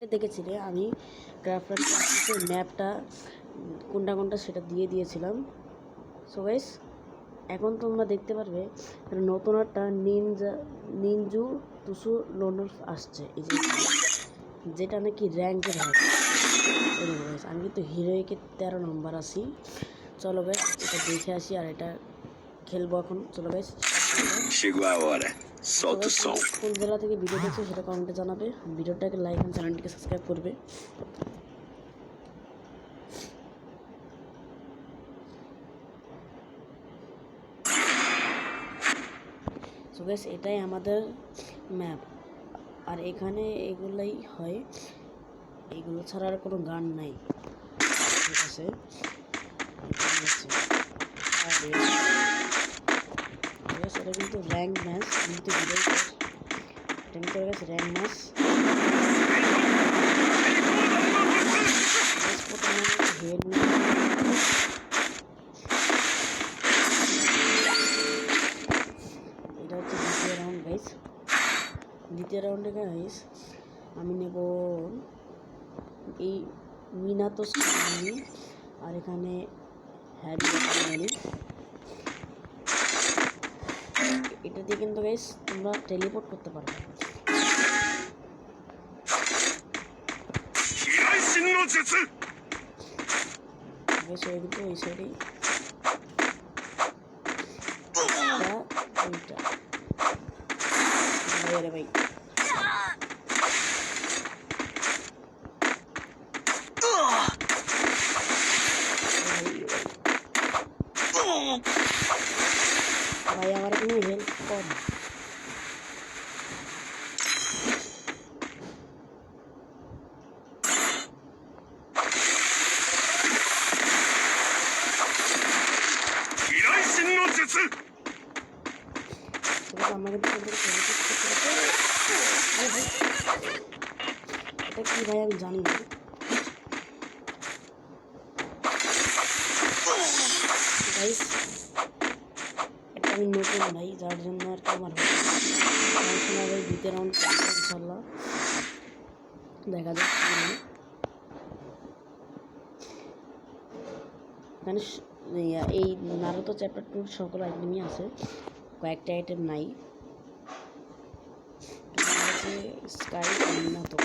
দেখেছিলে আমি ক্রাফট ক্লাসের ম্যাপটা কোনটা সেটা দিয়ে দিয়েছিলাম। সো গাইস এখন তোমরা দেখতে পারবে নতুন একটা নিনজু তুসু লোনস আসছে, এই যেটা নাকি র্যাঙ্কের হয়। আমি কিন্তু হিরোইকে 13 নম্বর আছি। চলো গাইস এটা দেখে আসি আর এটা খেলবো এখন। চলো গাইস কোন জেলা থেকে ভিডিও দেখছো সেটা কমেন্টে জানাবে। ভিডিওটাকে লাইক আর চ্যানেলটিকে সাবস্ক্রাইব করবে। সো গাইস এটাই আমাদের ম্যাপ, আর এখানে এগুলাই হয়, এগুলো ছাড়া আর কোনো গান নাই। ঠিক আছে, এটা কিন্তু র্যাঙ্ক ম্যাচ, কিন্তু এটা কিন্তু র্যাঙ্ক ম্যাচ। এটা হচ্ছে দ্বিতীয় রাউন্ড গাইস। দ্বিতীয় রাউন্ডে গাইস আমি নেব এই মিনাতো স্কাই, আর এখানে হ্যারি। এটা দিয়ে কিন্তু গাইস তোমরা টেলিপোর্ট করতে পারবে। কিন্তু এই সাইডেই ভাই ভাই আমার কোনো হেল্প কর। এটা কি ভাই আমি জানি না। এটা আমি নতুন ভাই, যার জন্য আর কি আমার ভাই দ্বিতীয় রাউন্ড ইনশাল্লাহ দেখা যাক। এখানে এই নারুতো চ্যাপ্টার 2 সকল আইটেমই আছে, কয়েকটা আইটেম নাই। স্কাই মিনাতো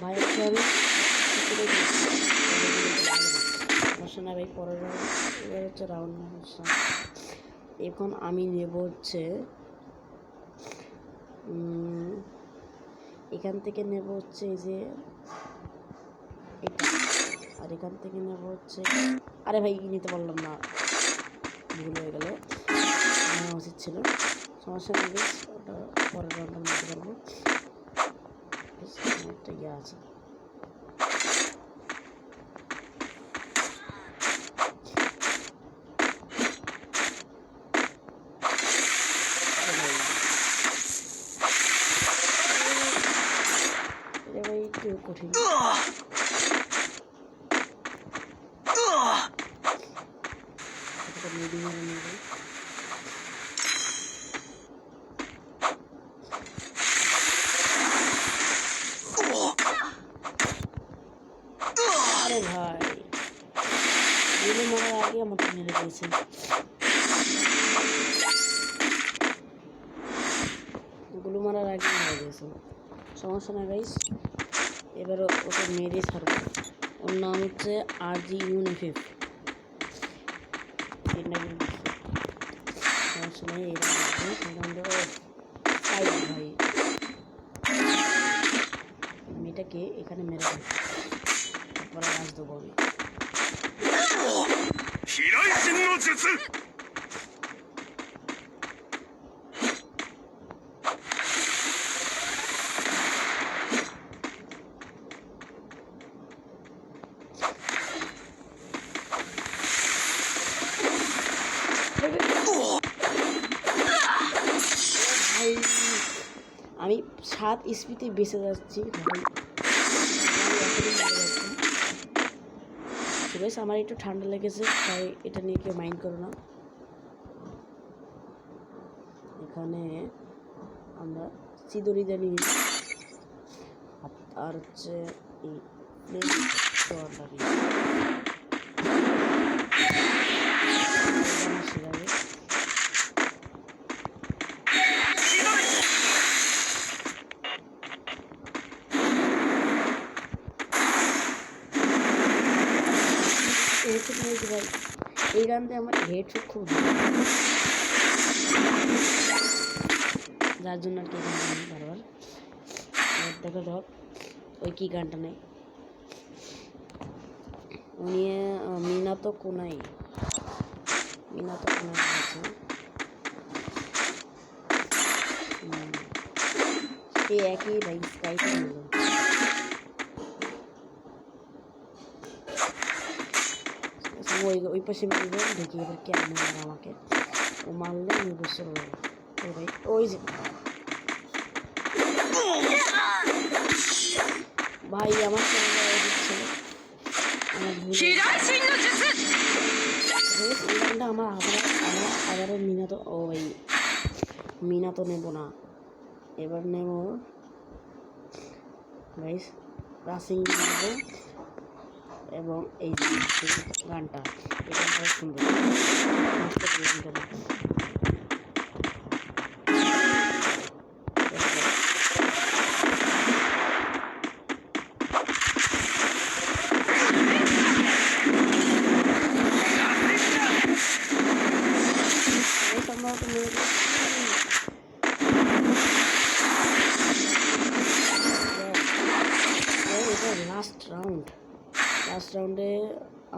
ভাই আমি সমস্যা না ভাই। পরের হচ্ছে রাউন্ড। এখন আমি নেব হচ্ছে এখান থেকে নেব হচ্ছে এই যে এটা, আর এখান থেকে নেব হচ্ছে, আরে ভাই নিতে পারলাম না, ভুল হয়ে গেল, নেওয়া উচিত ছিল। সমস্যা নেই, ওটা পরের রাউন্ডে নিতে পারবো। একটা ইয়ে আছে, একটু কঠিন। আরে ভাই গুলি মারার আগে আমাকে মেরে দিয়েছে। গুলি মারার আগে মেরে দিয়েছে। সমস্যা না গাইস, এবার ওকে মেরে ছাড়বো। ওর নাম হচ্ছে RG UNFF। সমস্যা নেই, ভাই মেয়েটাকে এখানে মেরে দেবো, তারপরে আজ দেবো আমি। আমি 7 স্পিডে বেঁচে যাচ্ছি ভাই। বেশ আমার একটু ঠান্ডা লেগেছে, তাই এটা নিয়ে কেউ মাইন্ড করো না। এখানে আমরা সিঁদুরি জানি আর হচ্ছে এই হেডশট নিয়েছি ভাই, এই রানতে আমার হেডশট খুব যার জন্য আর কি বারবার দেখা যাক ওই কি গানটা নেই। উনি মিনাতো কোনাই আছে, এই একই ভাই স্কাইটা নিল। ওই পাশে মারবে দেখি এবার কেমন মার আমাকে, ও মারলে আমি বুঝতে পারবো। ও ভাই ওই যে ভাই আমার দিচ্ছে আমার আবারও মিনাতো, ও ভাই মিনাতো নেব না, এবার নেব ভাই রাসিং নেব। এবং এই গানটা, এই গানটা শুনবো। লাস্ট রাউন্ডে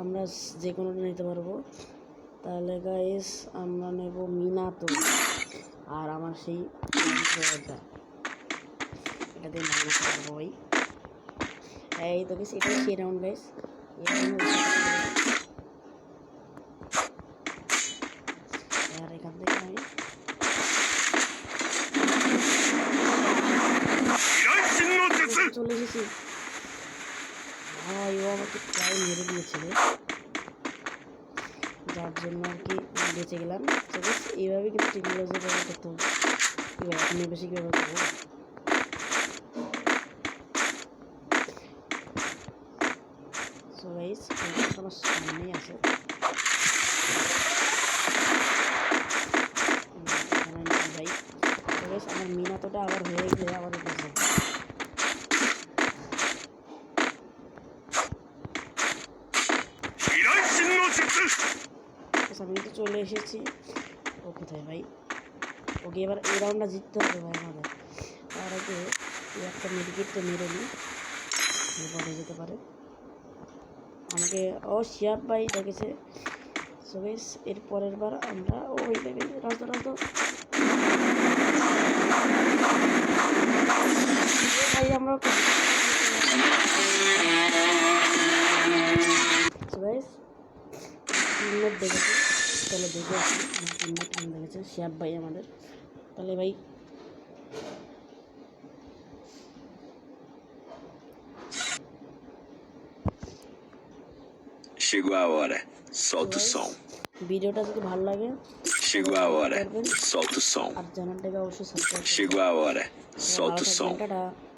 আমরা যে কোনোটা নিতে পারবো। তাহলে গাইস আমরা নেব মিনাতো আর আমার সেই এটা দিয়ে মারতে পারবো ভাই। এই তো গাইস এটাই সেই রাউন্ড গাইস। আর এখান থেকে আমি চলে এসেছি। ও আমাকে প্রায় মেরে দিয়েছিল, যার জন্য আর কি বেঁচে গেলাম। এইভাবে কিন্তু টেকনোলজি ব্যবহার করতে হবে। কীভাবে আপনি বেশি কীভাবে করবো। সো গাইস আমার সামনেই আছে, ভাই আমার মিনাতোটা আবার হয়ে গেলে আবার বুঝলাম। আমি তো চলে এসেছি। ও কোথায় ভাই, ওকে এবার এই রাউন্ডটা জিততে হবে ভাই আমাদের। তার আগে একটা মেডিকেট তো মেরে নিই, বিপদ যেতে পারে আমাকে। ও শিয়াব ভাই দেখেছে। সো গাইস এর পরের বার আমরা ওই রাস্তা ভাই আমরা দেখেছি। তাহলে দেখে আসি আমার দেখেছে শিয়াব ভাই আমাদের। তাহলে ভাই Chegou a hora, solta o som. ভিডিওটা যদি ভালো লাগে Chegou a hora, solta o som. আর চ্যানেলটাকে অবশ্যই সাবস্ক্রাইব করবেন। Chegou a hora, solta o som.